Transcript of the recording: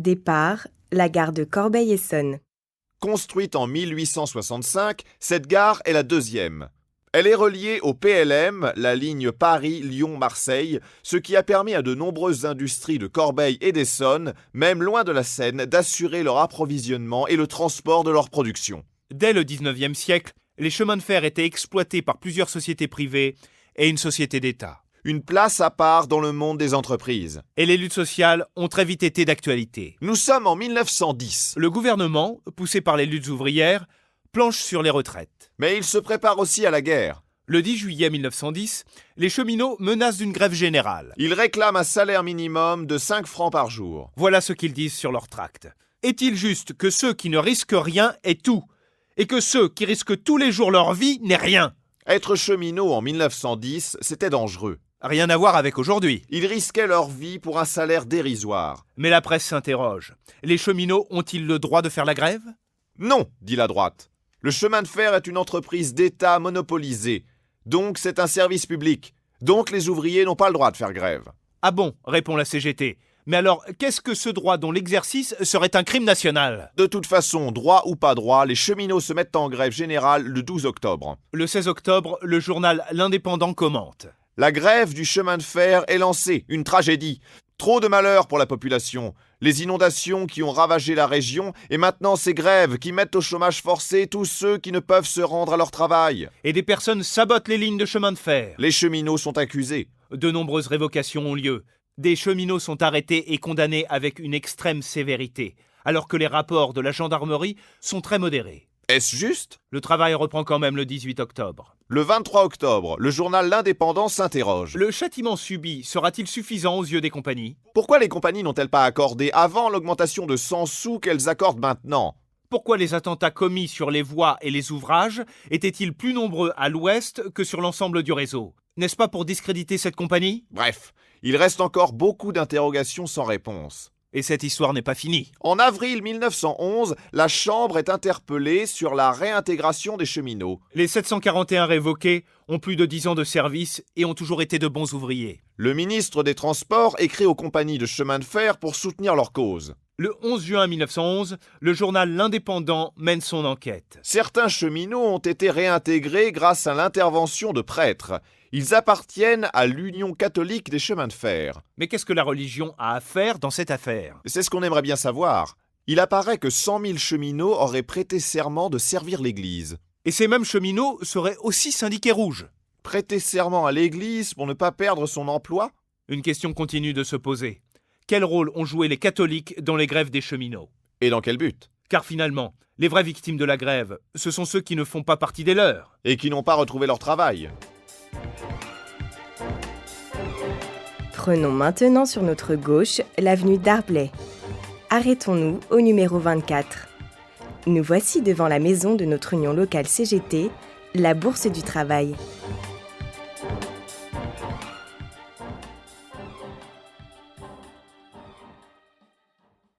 Départ, la gare de Corbeil-Essonnes. Construite en 1865, cette gare est la deuxième. Elle est reliée au PLM, la ligne Paris-Lyon-Marseille, ce qui a permis à de nombreuses industries de Corbeil et d'Essonnes, même loin de la Seine, d'assurer leur approvisionnement et le transport de leur production. Dès le XIXe siècle, les chemins de fer étaient exploités par plusieurs sociétés privées et une société d'État. Une place à part dans le monde des entreprises. Et les luttes sociales ont très vite été d'actualité. Nous sommes en 1910. Le gouvernement, poussé par les luttes ouvrières, planche sur les retraites. Mais il se prépare aussi à la guerre. Le 10 juillet 1910, les cheminots menacent d'une grève générale. Ils réclament un salaire minimum de 5 francs par jour. Voilà ce qu'ils disent sur leur tract. Est-il juste que ceux qui ne risquent rien aient tout, et que ceux qui risquent tous les jours leur vie n'aient rien? Être cheminot en 1910, c'était dangereux. Rien à voir avec aujourd'hui. Ils risquaient leur vie pour un salaire dérisoire. Mais la presse s'interroge. Les cheminots ont-ils le droit de faire la grève? Non, dit la droite. Le chemin de fer est une entreprise d'État monopolisée. Donc c'est un service public. Donc les ouvriers n'ont pas le droit de faire grève. Ah bon, répond la CGT. Mais alors, qu'est-ce que ce droit dont l'exercice serait un crime national? De toute façon, droit ou pas droit, les cheminots se mettent en grève générale le 12 octobre. Le 16 octobre, le journal L'Indépendant commente. La grève du chemin de fer est lancée, une tragédie. Trop de malheurs pour la population. Les inondations qui ont ravagé la région et maintenant ces grèves qui mettent au chômage forcé tous ceux qui ne peuvent se rendre à leur travail. Et des personnes sabotent les lignes de chemin de fer. Les cheminots sont accusés. De nombreuses révocations ont lieu. Des cheminots sont arrêtés et condamnés avec une extrême sévérité, alors que les rapports de la gendarmerie sont très modérés. Est-ce juste? Le travail reprend quand même le 18 octobre. Le 23 octobre, le journal L'Indépendant s'interroge. Le châtiment subi sera-t-il suffisant aux yeux des compagnies? Pourquoi les compagnies n'ont-elles pas accordé avant l'augmentation de 100 sous qu'elles accordent maintenant? Pourquoi les attentats commis sur les voies et les ouvrages étaient-ils plus nombreux à l'ouest que sur l'ensemble du réseau? N'est-ce pas pour discréditer cette compagnie? Bref, il reste encore beaucoup d'interrogations sans réponse. Et cette histoire n'est pas finie. En avril 1911, la Chambre est interpellée sur la réintégration des cheminots. Les 741 révoqués ont plus de 10 ans de service et ont toujours été de bons ouvriers. Le ministre des Transports écrit aux compagnies de chemin de fer pour soutenir leur cause. Le 11 juin 1911, le journal L'Indépendant mène son enquête. Certains cheminots ont été réintégrés grâce à l'intervention de prêtres. Ils appartiennent à l'Union catholique des chemins de fer. Mais qu'est-ce que la religion a à faire dans cette affaire? C'est ce qu'on aimerait bien savoir. Il apparaît que 100 000 cheminots auraient prêté serment de servir l'Église. Et ces mêmes cheminots seraient aussi syndiqués rouges. Prêter serment à l'Église pour ne pas perdre son emploi? Une question continue de se poser. Quel rôle ont joué les catholiques dans les grèves des cheminots? Et dans quel but? Car finalement, les vraies victimes de la grève, ce sont ceux qui ne font pas partie des leurs. Et qui n'ont pas retrouvé leur travail. Prenons maintenant sur notre gauche l'avenue d'Arblay. Arrêtons-nous au numéro 24. Nous voici devant la maison de notre union locale CGT, la Bourse du Travail.